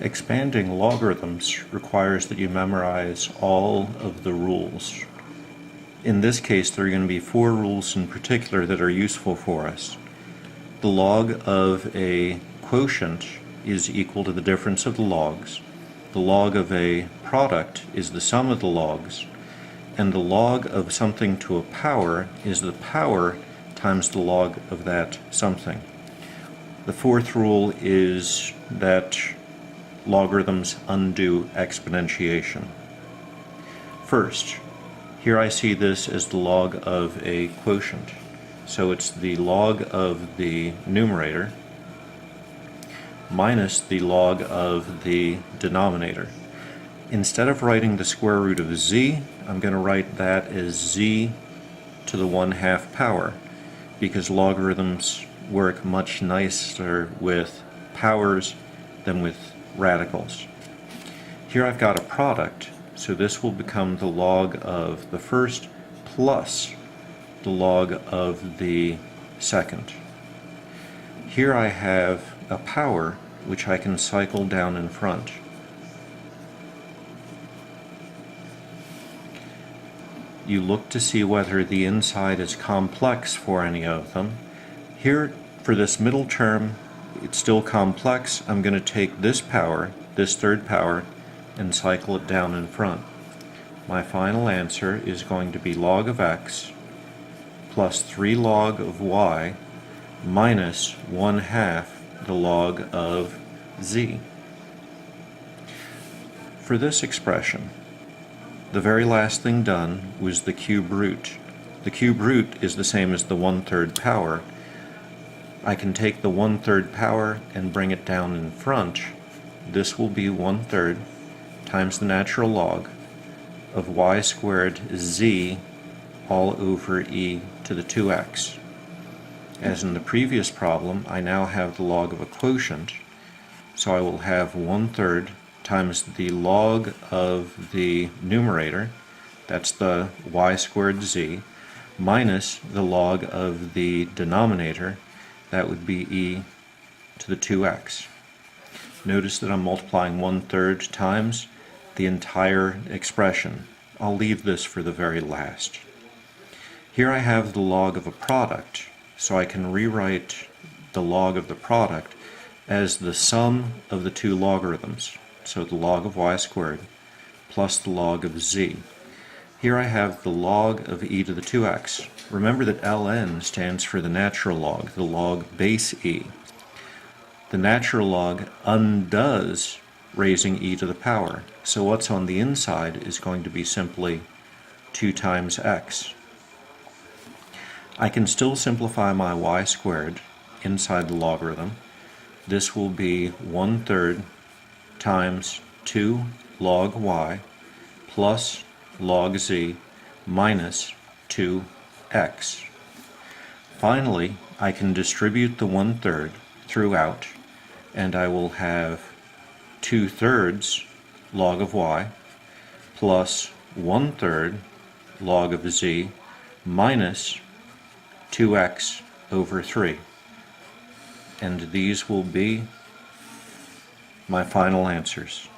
Expanding logarithms requires that you memorize all of the rules. In this case, there are going to be 4 rules in particular that are useful for us. The log of a quotient is equal to the difference of the logs. The log of a product is the sum of the logs. And the log of something to a power is the power times the log of that something. The 4th rule is that logarithms undo exponentiation. First, here I see this as the log of a quotient. So it's the log of the numerator minus the log of the denominator. Instead of writing the square root of z, I'm going to write that as z to the 1/2 power, because logarithms work much nicer with powers than with radicals. Here I've got a product, so this will become the log of the first plus the log of the second. Here I have a power which I can cycle down in front. You look to see whether the inside is complex for any of them. Here, for this middle term, it's still complex. I'm going to take this power, this third power, and cycle it down in front. My final answer is going to be log of x plus 3 log of y minus 1/2 the log of z. For this expression, the very last thing done was the cube root. The cube root is the same as the 1/3 power. I can take the 1/3 power and bring it down in front. This will be 1/3 times the natural log of y squared z all over e to the 2x. As in the previous problem, I now have the log of a quotient, so I will have 1/3 times the log of the numerator, that's the y squared z, minus the log of the denominator, that would be e to the 2x. Notice that I'm multiplying 1/3 times the entire expression. I'll leave this for the very last. Here I have the log of a product, so I can rewrite the log of the product as the sum of the 2 logarithms. So the log of y squared plus the log of z. Here I have the log of e to the 2x. Remember that ln stands for the natural log, the log base e. The natural log undoes raising e to the power, so what's on the inside is going to be simply 2 times x. I can still simplify my y squared inside the logarithm. This will be 1/3 times 2 log y plus log z minus 2x. Finally, I can distribute the 1/3 throughout, and I will have 2/3 log of y plus 1/3 log of z minus 2x over 3. And these will be my final answers.